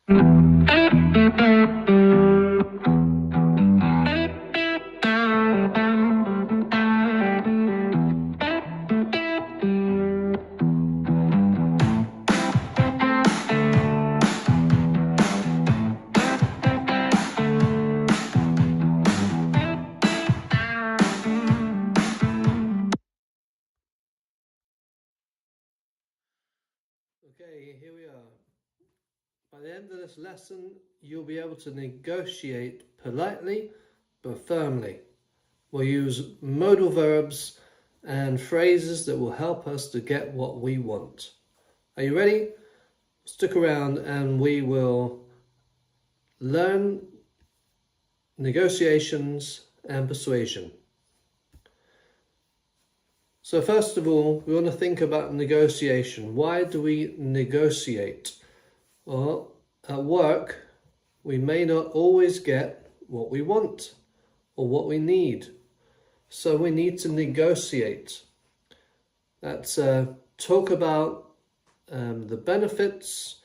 Okay, here we are. By the end of this lesson, you'll be able to negotiate politely but firmly. We'll use modal verbs and phrases that will help us to get what we want. Are you ready? Stick around and we will learn negotiations and persuasion. So first of all, we want to think about negotiation. Why do we negotiate? Well, at work, we may not always get what we want or what we need. So we need to negotiate. That's talk about the benefits,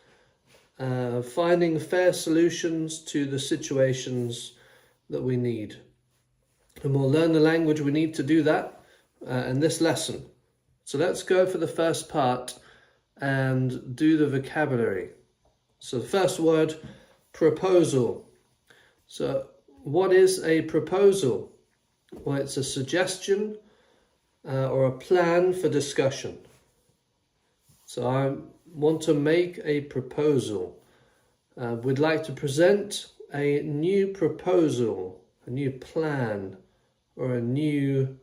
finding fair solutions to the situations that we need. And we'll learn the language we need to do that in this lesson. So let's go for the first part and do the vocabulary. So the first word, proposal. So what is a proposal? Well, it's a suggestion or a plan for discussion. So I want to make a proposal. We'd like to present a new proposal, a new plan, or a new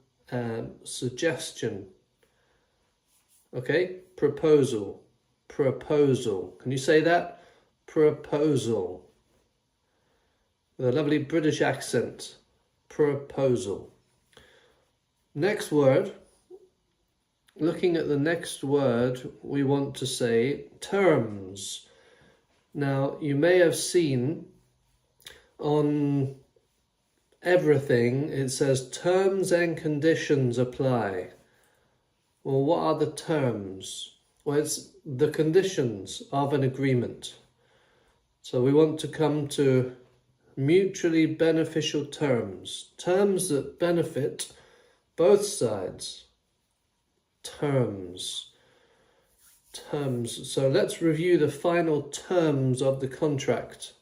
suggestion. Okay, proposal, proposal. Can you say that? Proposal. With a lovely British accent. Proposal. Next word. Looking at the next word, we want to say terms. Now, you may have seen on everything, it says terms and conditions apply. Well, what are the terms? Well, it's the conditions of an agreement. So we want to come to mutually beneficial terms. Terms that benefit both sides. Terms. Terms. So let's review the final terms of the contract.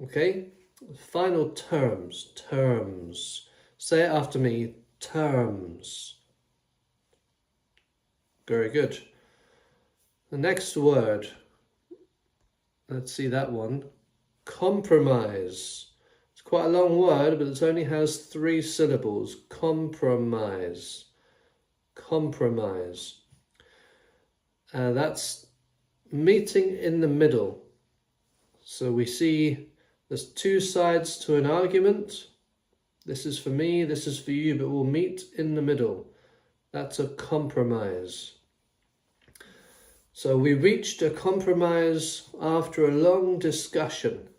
Okay? Final terms. Terms. Say it after me. Terms. Very good. The next word. Let's see that one. Compromise. It's quite a long word, but it only has 3 syllables. Compromise. Compromise. That's meeting in the middle. So we see there's 2 sides to an argument. This is for me, this is for you, but we'll meet in the middle. That's a compromise. So we reached a compromise after a long discussion.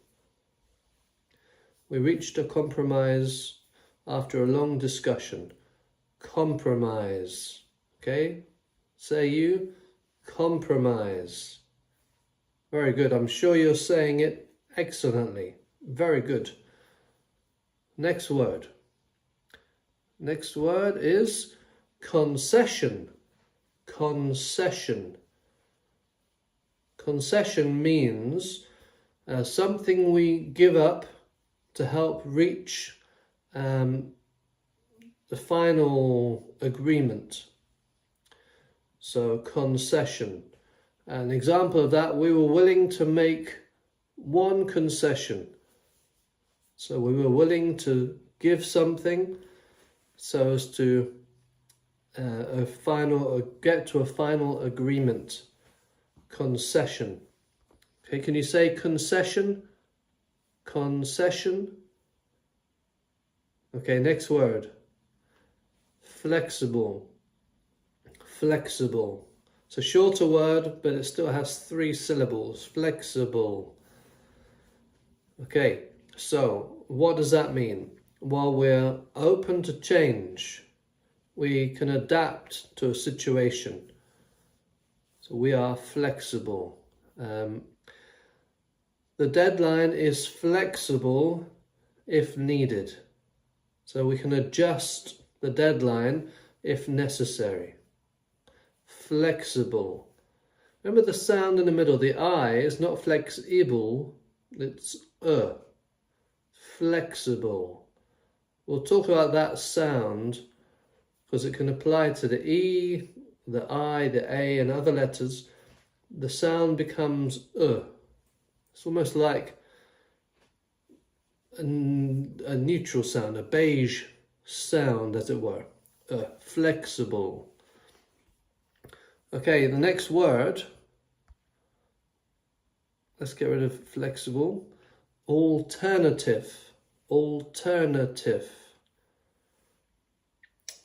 We reached a compromise after a long discussion. Compromise. Okay? Say you, compromise. Very good. I'm sure you're saying it excellently. Very good. Next word. Next word is concession. Concession. Concession means something we give up to help reach the final agreement. So concession. An example of that, we were willing to make one concession. So we were willing to give something so as to get to a final agreement. Concession. Okay, can you say concession? Concession. Okay, next word. Flexible. Flexible. It's a shorter word, but it still has 3 syllables. Flexible. Okay, so what does that mean? Well, we're open to change. We can adapt to a situation. So we are flexible. The deadline is flexible if needed. So we can adjust the deadline if necessary. Flexible. Remember the sound in the middle, the I is not flexible, it's flexible. We'll talk about that sound because it can apply to the E, the I, the A and other letters. The sound becomes It's almost like a neutral sound, a beige sound as it were. Flexible. Okay, the next word, let's get rid of flexible. Alternative. Alternative.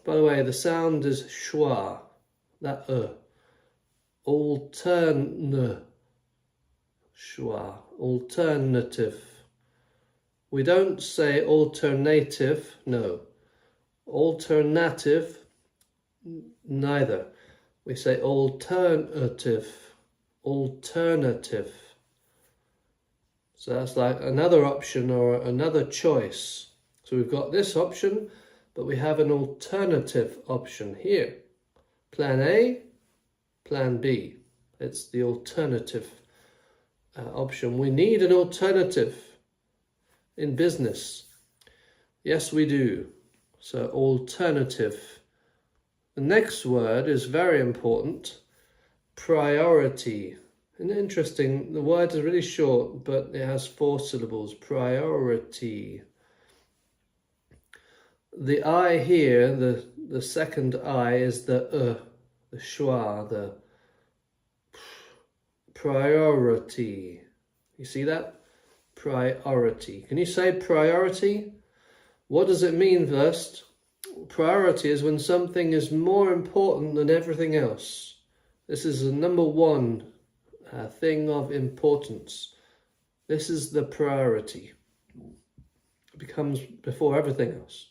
By the way, the sound is schwa, that Altern. Schwa. Alternative. We don't say alternative, no. Alternative, neither. We say alternative. Alternative. So that's like another option or another choice. So we've got this option, but we have an alternative option here. Plan A, plan B. It's the alternative option. We need an alternative in business. Yes, we do. So alternative. The next word is very important. Priority. And interesting, the word is really short, but it has 4 syllables. Priority. The I here, the second I is the schwa, the priority. You see that? Priority. Can you say priority? What does it mean first? Priority is when something is more important than everything else. This is the number one thing of importance. This is the priority. It becomes before everything else.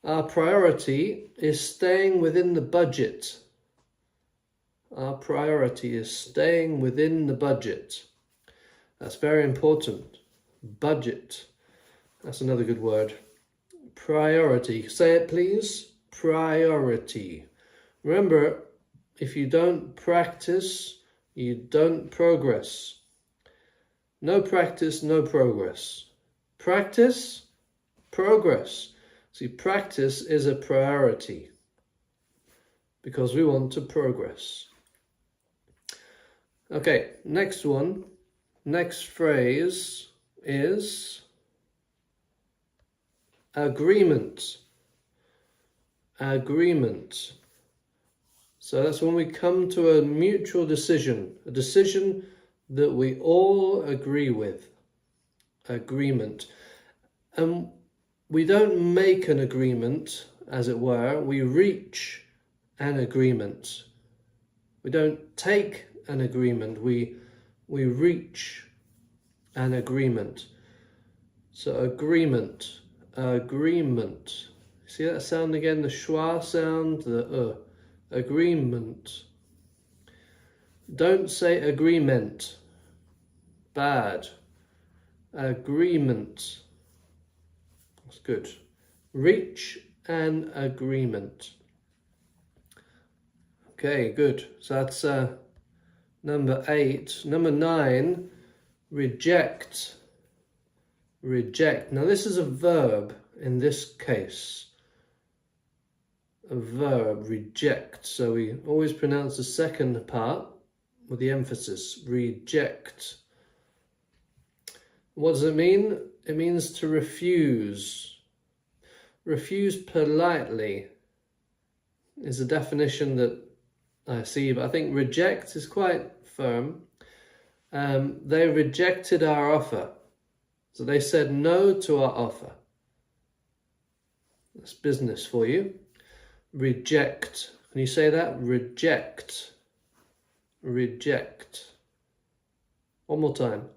Our priority is staying within the budget. Our priority is staying within the budget. That's very important. Budget. That's another good word. Priority. Say it, please. Priority. Remember, if you don't practice, you don't progress. No practice, no progress. Practice, progress. See, practice is a priority because we want to progress. Okay, next one. Next phrase is agreement. Agreement. So that's when we come to a mutual decision, a decision that we all agree with. Agreement. And we don't make an agreement, as it were, we reach an agreement. We don't take an agreement, we reach an agreement. So agreement, agreement. See that sound again, the schwa sound, the agreement. Don't say agreement, bad. Agreement. That's good. Reach an agreement. Okay, good. So that's number 8. Number 9, reject. Reject. Now this is a verb in this case. A verb, reject. So we always pronounce the second part with the emphasis. Reject. What does it mean? It means to refuse. Refuse politely is a definition that I see, but I think reject is quite firm. They rejected our offer. So they said no to our offer. That's business for you. Reject. Can you say that? Reject. Reject. One more time.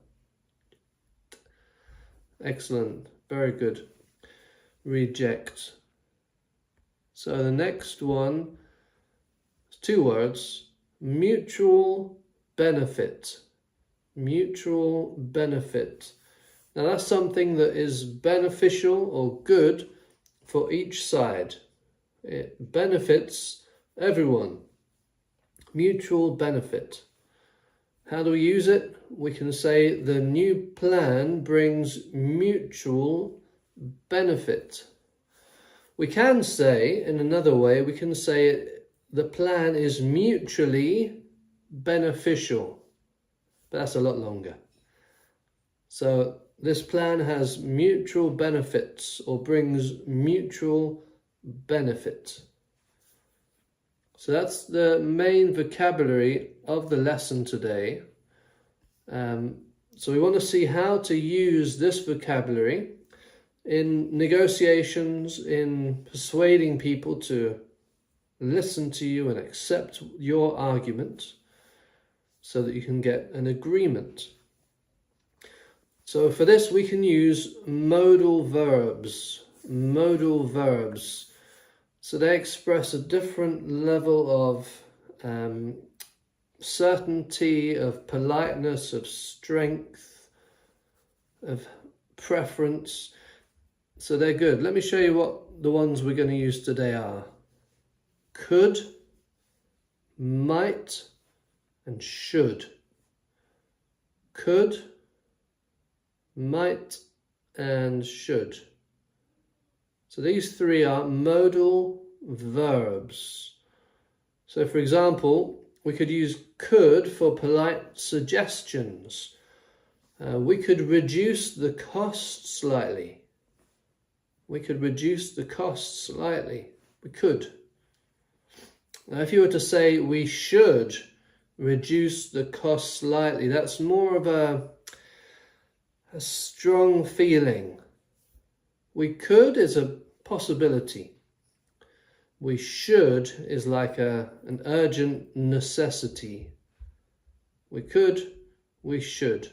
Excellent. Very good. Reject. So the next one is 2 words. Mutual benefit. Mutual benefit. Now that's something that is beneficial or good for each side. It benefits everyone. Mutual benefit. How do we use it? We can say the new plan brings mutual benefit. We can say, in another way, we can say the plan is mutually beneficial. But that's a lot longer. So this plan has mutual benefits or brings mutual benefit. So that's the main vocabulary of the lesson today. So we want to see how to use this vocabulary in negotiations, in persuading people to listen to you and accept your argument so that you can get an agreement. So for this we can use modal verbs. Modal verbs. So they express a different level of certainty, of politeness, of strength, of preference. So they're good. Let me show you what the ones we're going to use today are. Could, might, and should. Could, might, and should. So these three are modal verbs. So for example, we could use could for polite suggestions. We could reduce the cost slightly. We could reduce the cost slightly. We could. Now if you were to say we should reduce the cost slightly, that's more of a strong feeling. We could is a possibility. We should is like an urgent necessity. We could, we should.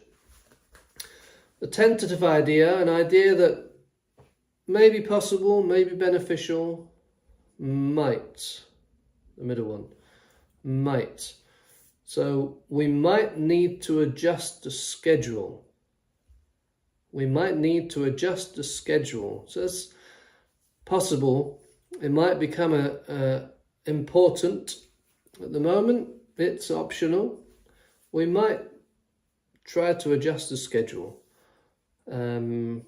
A tentative idea, an idea that may be possible, may be beneficial, might. The middle one, might. So we might need to adjust the schedule. We might need to adjust the schedule. So it's possible. It might become important. At the moment, it's optional. We might try to adjust the schedule. And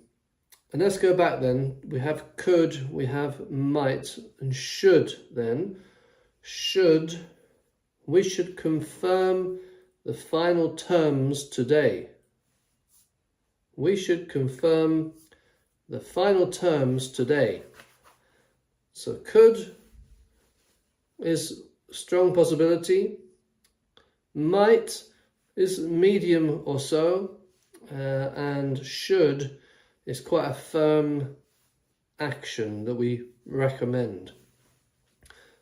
let's go back then. We have could, we have might, and should then. Should, we should confirm the final terms today. We should confirm the final terms today. So could is strong possibility. Might is medium or so. And should is quite a firm action that we recommend.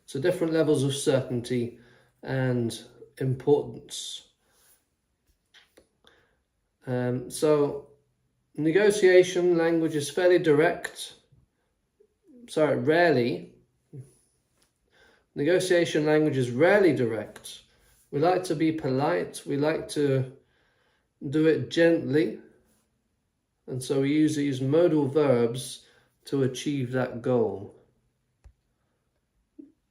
So different levels of certainty and importance. So negotiation language is fairly direct. Rarely. Negotiation language is rarely direct. We like to be polite. We like to do it gently. And so we use these modal verbs to achieve that goal.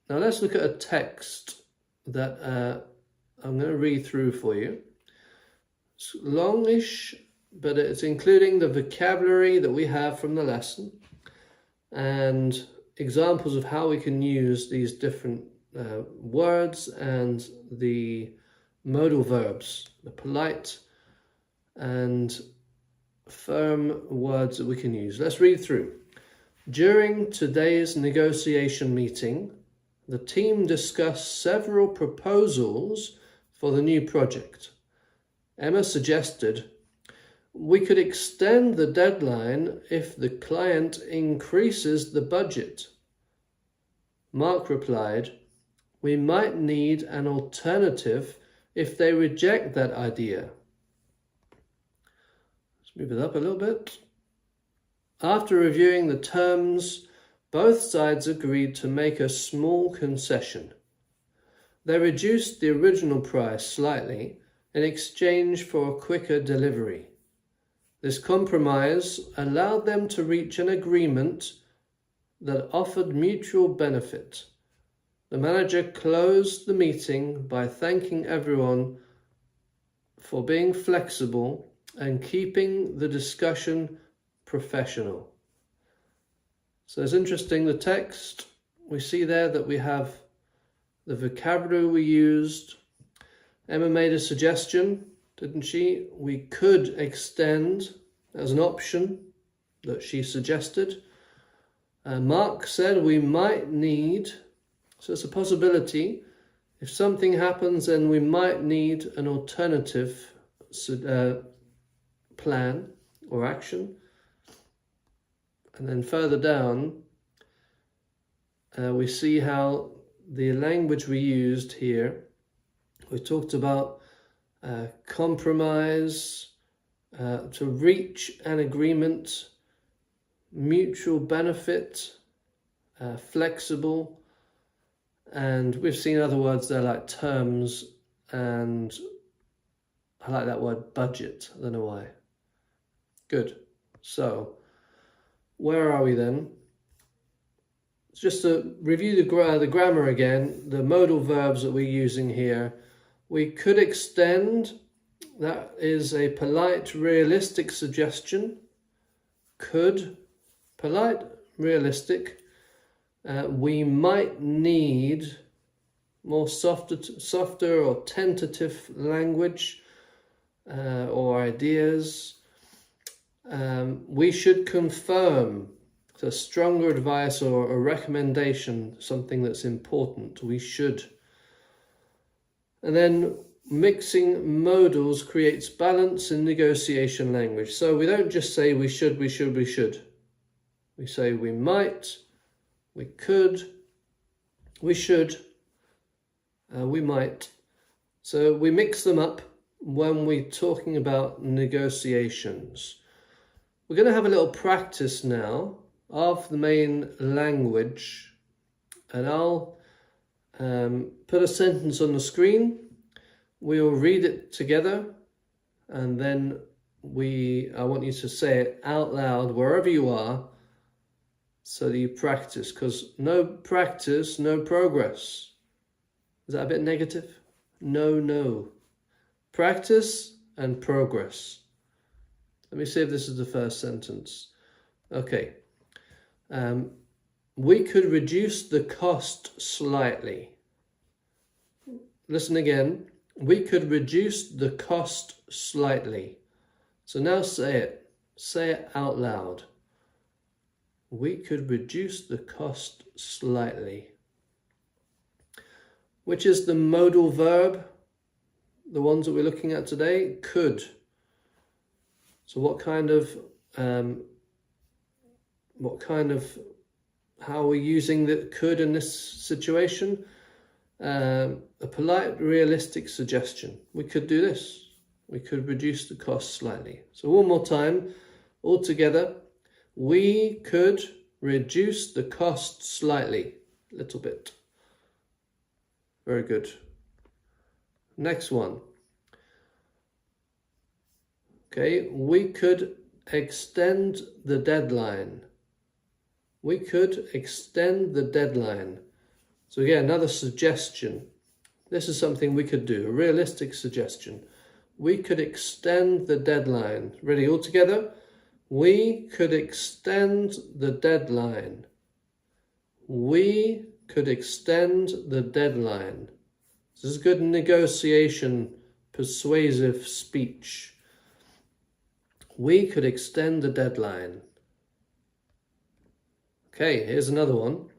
Now let's look at a text that I'm going to read through for you. It's longish, but it's including the vocabulary that we have from the lesson and examples of how we can use these different words and the modal verbs, the polite and firm words that we can use. Let's read through. During today's negotiation meeting, the team discussed several proposals for the new project. Emma suggested we could extend the deadline if the client increases the budget. Mark replied, we might need an alternative if they reject that idea. Let's move it up a little bit. After reviewing the terms, both sides agreed to make a small concession. They reduced the original price slightly in exchange for a quicker delivery. This compromise allowed them to reach an agreement that offered mutual benefit. The manager closed the meeting by thanking everyone for being flexible and keeping the discussion professional. So it's interesting, the text, we see there that we have the vocabulary we used. Emma made a suggestion, didn't she? We could extend as an option that she suggested. Mark said we might need, so it's a possibility. If something happens, then we might need an alternative plan or action. And then further down, we see how the language we used here, we talked about compromise, to reach an agreement, mutual benefit, flexible, and we've seen other words there like terms, and I like that word budget. I don't know why. Good. So where are we then? Just to review the grammar again, the modal verbs that we're using here. We could extend, that is a polite, realistic suggestion. Could, polite, realistic. We might need more softer or tentative language or ideas. We should confirm, so stronger advice or a recommendation, something that's important. We should. And then mixing modals creates balance in negotiation language. So we don't just say we should, we should, we should. We say we might, we could, we should, we might. So we mix them up when we're talking about negotiations. We're going to have a little practice now of the main language, and I'll put a sentence on the screen. We'll read it together, and then I want you to say it out loud wherever you are, so that you practice, because no practice, no progress. Is that a bit negative? No. Practice and progress. Let me see if this is the first sentence. Okay. We could reduce the cost slightly. Listen again. We could reduce the cost slightly. So now say it. Say it out loud. We could reduce the cost slightly. Which is the modal verb? The ones that we're looking at today? Could. So what kind of, how are we using the could in this situation? A polite, realistic suggestion. We could do this. We could reduce the cost slightly. So one more time, all together. We could reduce the cost slightly, a little bit. Very good. Next one. Okay, we could extend the deadline. We could extend the deadline. So again, another suggestion. This is something we could do, a realistic suggestion. We could extend the deadline. Ready, all together? We could extend the deadline. We could extend the deadline. This is good negotiation, persuasive speech. We could extend the deadline. Okay, here's another one.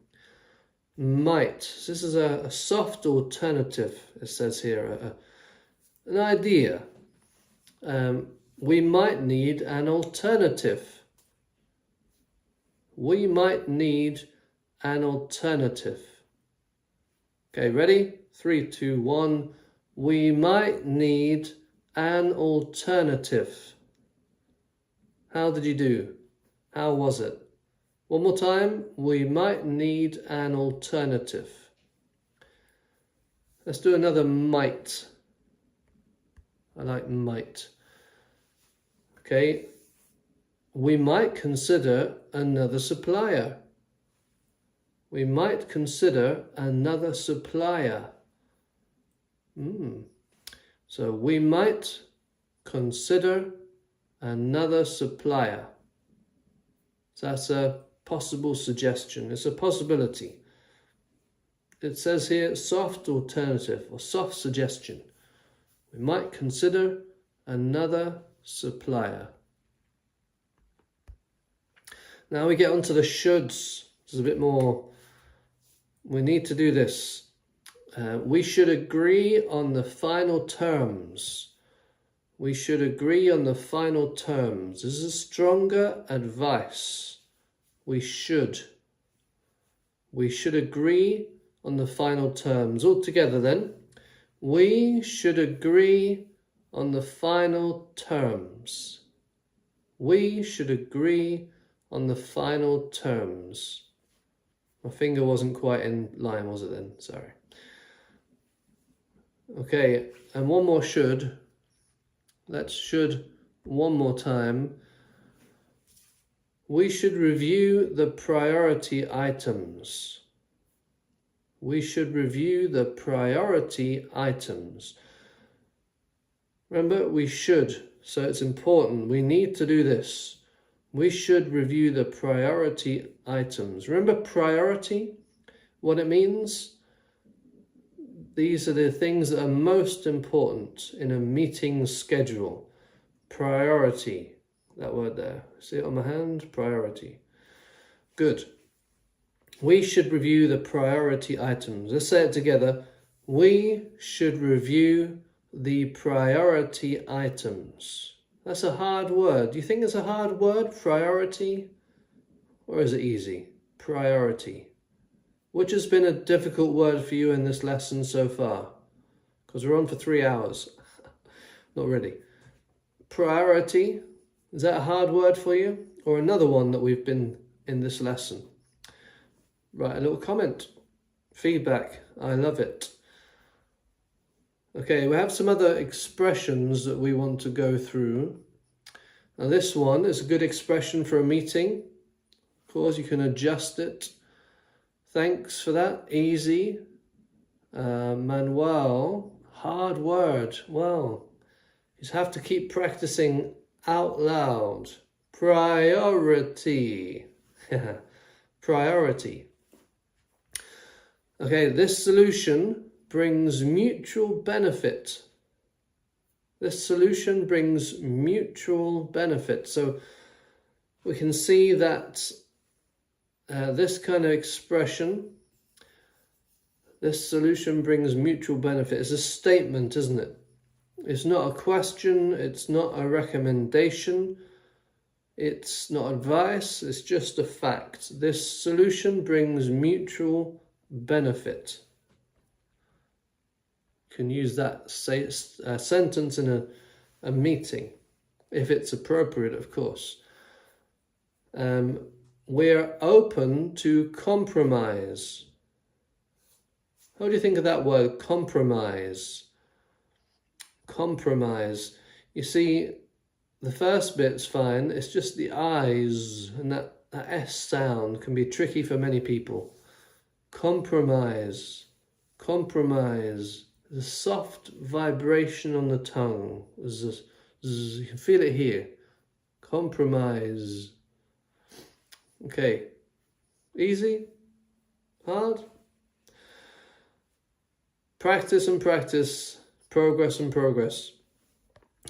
Might. This is a soft alternative, it says here, an idea. We might need an alternative. We might need an alternative. Okay, ready? 3, 2, 1. We might need an alternative. How did you do? How was it? One more time. We might need an alternative. Let's do another might. I like might. Okay, we might consider another supplier. We might consider another supplier. So we might consider another supplier. So that's a possible suggestion. It's a possibility. It says here soft alternative or soft suggestion. We might consider another supplier. Now we get onto the shoulds. There's a bit more. We need to do this. We should agree on the final terms. We should agree on the final terms. This is stronger advice. We should. We should agree on the final terms. All together then. We should agree on the final terms. We should agree on the final terms. My finger wasn't quite in line, was it then? Sorry. Okay, and one more should. Let's should one more time. We should review the priority items. We should review the priority items. Remember, we should, so it's important. We need to do this. We should review the priority items. Remember priority? What it means? These are the things that are most important in a meeting schedule. Priority. That word there. See it on my hand? Priority. Good. We should review the priority items. Let's say it together. We should review the priority items. That's a hard word. Do you think it's a hard word, priority? Or is it easy? Priority. Which has been a difficult word for you in this lesson so far? Because we're on for 3 hours. Not really. Priority. Is that a hard word for you? Or another one that we've been in this lesson? Write a little comment. Feedback. I love it. Okay, we have some other expressions that we want to go through. Now this one is a good expression for a meeting. Of course, you can adjust it. Thanks for that. Easy. Manuel. Hard word. Well, you just have to keep practicing out loud. Priority. Priority. Okay, this solution brings mutual benefit. This solution brings mutual benefit. So we can see that this kind of expression, this solution brings mutual benefit, is a statement, isn't it? It's not a question, it's not a recommendation, it's not advice, it's just a fact. This solution brings mutual benefit. Can use that sentence in a meeting, if it's appropriate, of course. We're open to compromise. How do you think of that word, compromise? Compromise. You see, the first bit's fine, it's just the I's, and that S sound can be tricky for many people. Compromise. Compromise. The soft vibration on the tongue. You can feel it here. Compromise. Okay. Easy? Hard? Practice and practice. Progress and progress.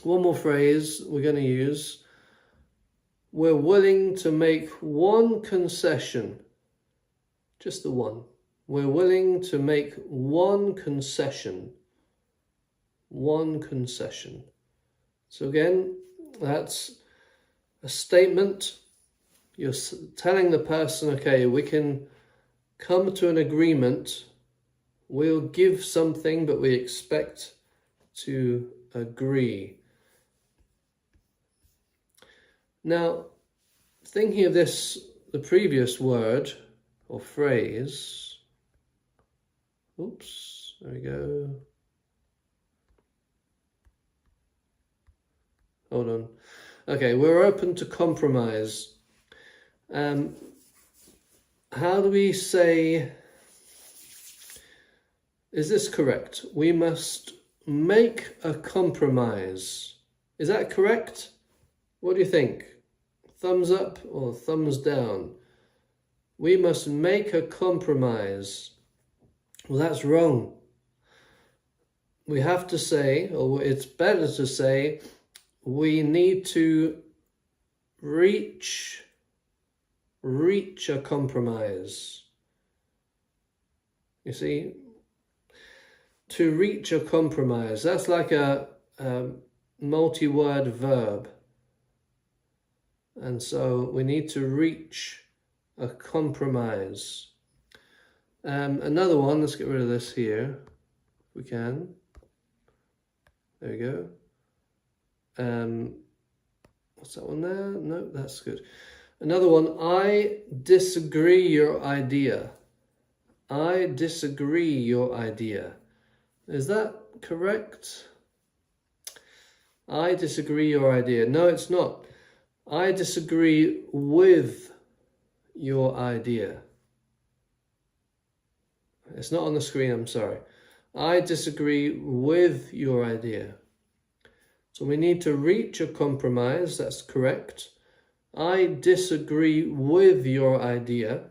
One more phrase we're going to use. We're willing to make one concession. Just the one. We're willing to make one concession. One concession. So again, that's a statement. You're telling the person, okay, we can come to an agreement. We'll give something, but we expect to agree. Now, thinking of this, the previous word or phrase. Oops, there we go. Hold on. Okay, we're open to compromise. How do we say, is this correct? We must make a compromise. Is that correct? What do you think? Thumbs up or thumbs down? We must make a compromise. Well, that's wrong. We have to say, or it's better to say, we need to reach a compromise. You see, to reach a compromise, that's like a multi-word verb. And so we need to reach a compromise. Another one, let's get rid of this here, if we can. There we go. What's that one there? No, that's good. Another one, I disagree your idea. I disagree your idea. Is that correct? I disagree your idea. No, it's not. I disagree with your idea. It's not on the screen, I'm sorry. I disagree with your idea. So we need to reach a compromise, that's correct. I disagree with your idea.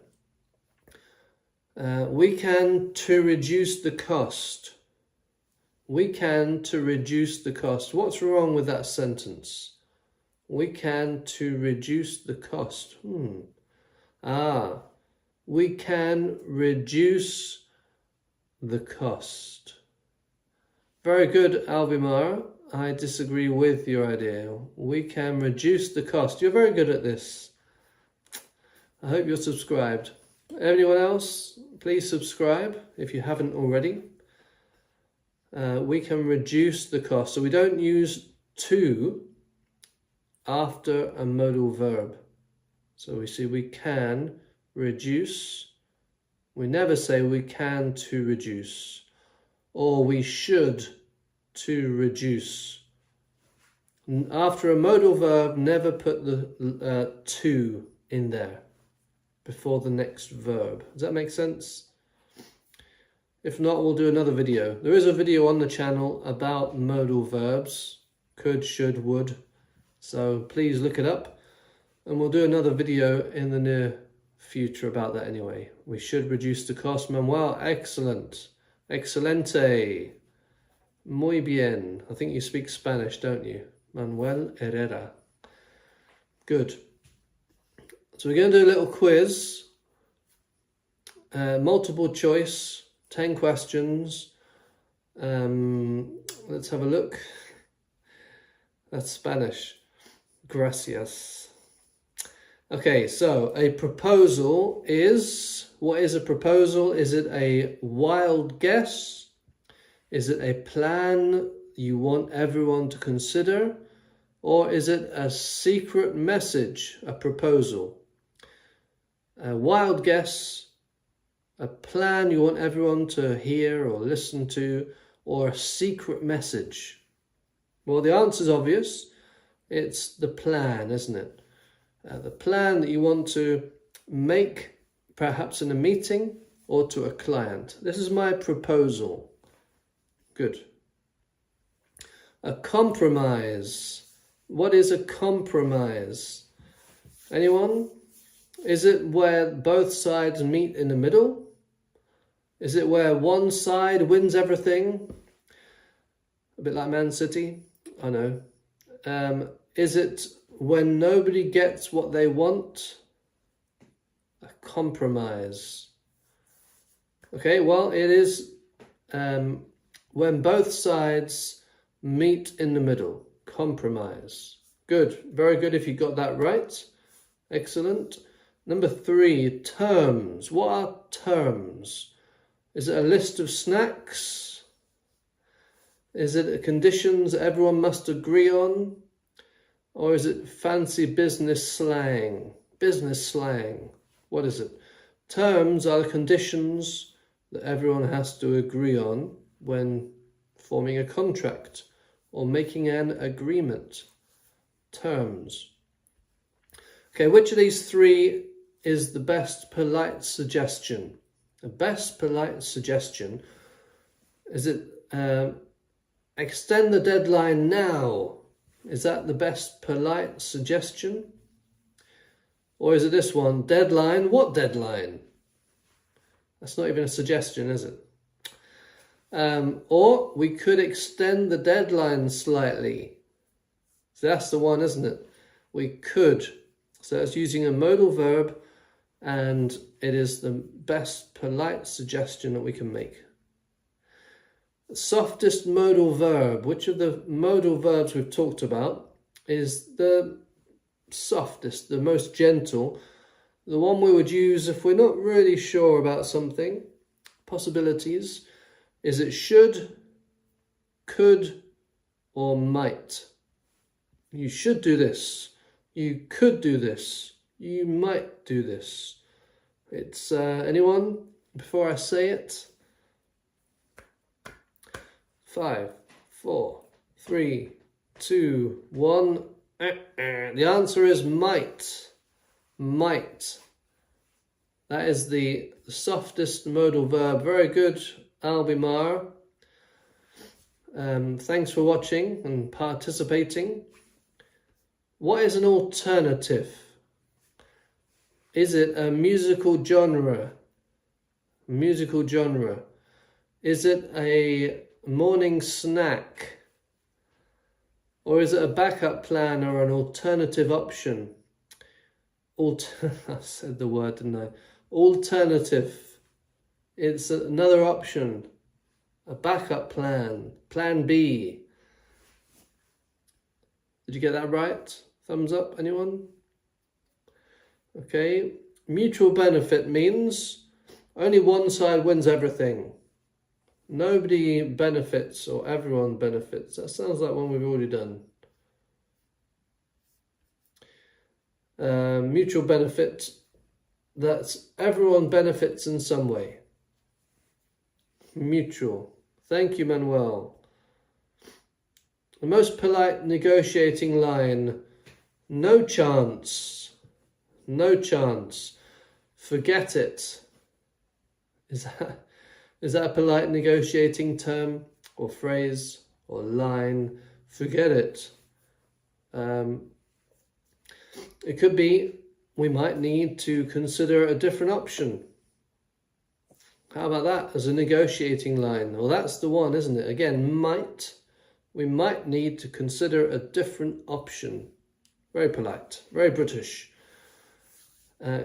We can to reduce the cost. We can to reduce the cost. What's wrong with that sentence? We can to reduce the cost. We can reduce the cost. Very good, Albimar. I disagree with your idea. We can reduce the cost. You're very good at this. I hope you're subscribed. Anyone else, please subscribe if you haven't already. We can reduce the cost. So we don't use to after a modal verb. So we see we can reduce. We never say we can to reduce, or we should to reduce. After a modal verb, never put the to in there before the next verb. Does that make sense? If not, we'll do another video. There is a video on the channel about modal verbs, could, should, would. So please look it up, and we'll do another video in the near future about that anyway. We should reduce the cost. Manuel, excellent. Excelente. Muy bien. I think you speak Spanish, don't you? Manuel Herrera. Good. So we're going to do a little quiz. Multiple choice, 10 questions. Let's have a look. That's Spanish. Gracias. Okay, so a proposal is, what is a proposal? Is it a wild guess? Is it a plan you want everyone to consider? Or is it a secret message, a proposal? A wild guess, a plan you want everyone to hear or listen to, or a secret message? Well, the answer is obvious. It's the plan, isn't it? The plan that you want to make, perhaps in a meeting or to a client. This is my proposal. Good. A compromise. What is a compromise? Anyone? Is it where both sides meet in the middle? Is it where one side wins everything? A bit like Man City? I know. Is it when nobody gets what they want? A compromise. Okay, well, it is when both sides meet in the middle. Compromise. Good. Very good if you got that right. Excellent. Number 3, terms. What are terms? Is it a list of snacks? Is it conditions everyone must agree on? Or is it fancy business slang? Business slang. What is it? Terms are the conditions that everyone has to agree on when forming a contract or making an agreement. terms. Okay, which of these three is the best polite suggestion? The best polite suggestion, is it extend the deadline now? Is that the best polite suggestion? Or is it this one, deadline? What deadline? That's not even a suggestion, is it? Or we could extend the deadline slightly. So that's the one, isn't it? We could. So it's using a modal verb, and it is the best polite suggestion that we can make. The softest modal verb, which of the modal verbs we've talked about is the softest, the most gentle, the one we would use if we're not really sure about something? Possibilities. Is it should, could, or might? You should do this. You could do this. You might do this. It's anyone before I say it? 5, 4, 3, 2, 1. The answer is might. Might. That is the softest modal verb. Very good, Albimar. Thanks for watching and participating. What is an alternative? Is it a musical genre? Musical genre. Is it a morning snack? Or is it a backup plan or an alternative option? I said the word, didn't I? Alternative. It's another option. A backup plan. Plan B. Did you get that right? Thumbs up, anyone? Okay. Mutual benefit means only one side wins everything. Nobody benefits or everyone benefits. That sounds like one we've already done. Mutual benefit, that's everyone benefits in some way. Mutual. Thank you, Manuel. The most polite negotiating line, no chance. No chance. Forget it. Is that a polite negotiating term or phrase or line? Forget it. It could be we might need to consider a different option. How about that as a negotiating line? Well, that's the one, isn't it? Again, might. We might need to consider a different option. Very polite, very British.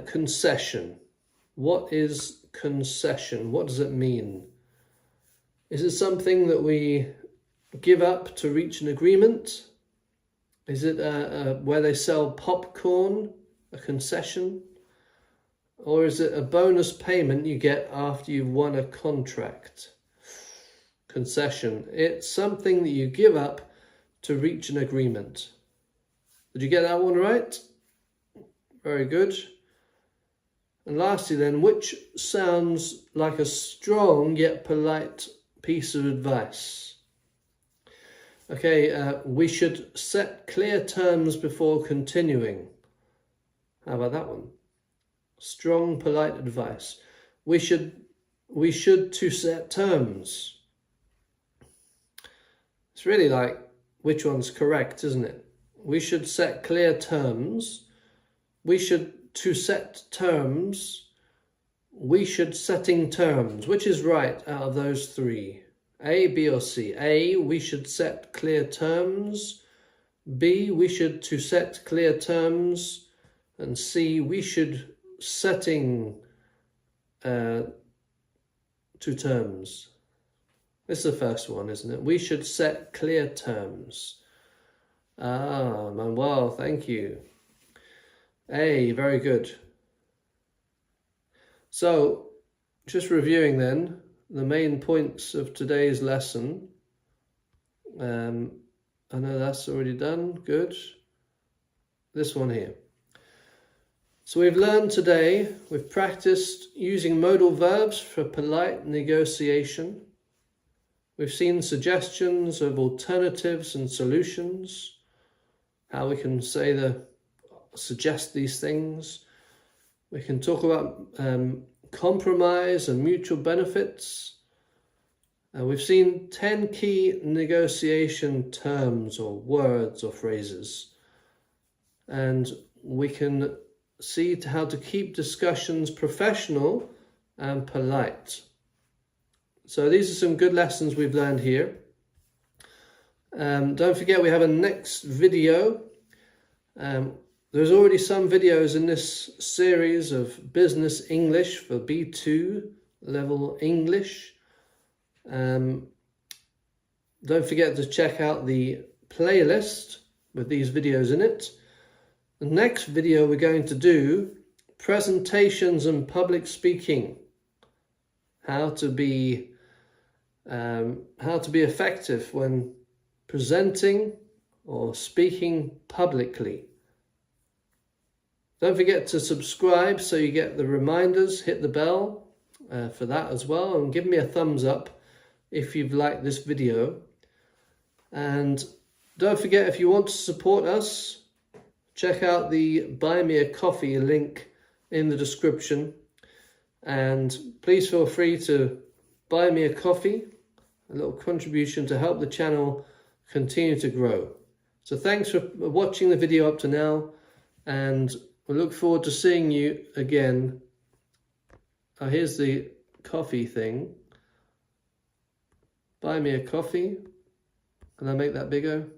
Concession. What is concession? What does it mean? Is it something that we give up to reach an agreement? Is it where they sell popcorn, a concession? Or is it a bonus payment you get after you've won a contract? Concession. It's something that you give up to reach an agreement. Did you get that one right? Very good. And lastly then, which sounds like a strong yet polite piece of advice? Okay, we should set clear terms before continuing. How about that one? Strong, polite advice. We should to set terms. It's really like which one's correct, isn't it? We should set clear terms. We should to set terms. We should setting terms. Which is right out of those three? A, B, or C? A, we should set clear terms. B, we should to set clear terms. And C, we should setting to terms. This is the first one, isn't it? We should set clear terms. Ah, Manuel, thank you. A, very good. So, just reviewing then, the main points of today's lesson. I know that's already done, good. This one here. So we've learned today, we've practiced using modal verbs for polite negotiation. We've seen suggestions of alternatives and solutions, how we can suggest these things. We can talk about compromise and mutual benefits. We've seen 10 key negotiation terms or words or phrases, and we can see how to keep discussions professional and polite. So these are some good lessons we've learned here. Don't forget we have a next video. There's already some videos in this series of business English for B2 level English. Don't forget to check out the playlist with these videos in it. The next video we're going to do presentations and public speaking. How to be effective when presenting or speaking publicly. Don't forget to subscribe so you get the reminders. Hit the bell for that as well, and give me a thumbs up if you've liked this video. And don't forget, if you want to support us, check out the Buy Me a Coffee link in the description, and please feel free to buy me a coffee, a little contribution to help the channel continue to grow. So thanks for watching the video up to now, and we look forward to seeing you again. Oh, here's the coffee thing. Buy me a coffee. Can I make that bigger?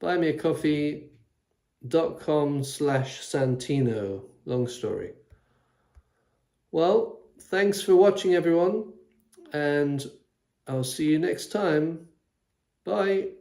buymeacoffee.com/Santino. Long story. Well, thanks for watching, everyone, and I'll see you next time. Bye.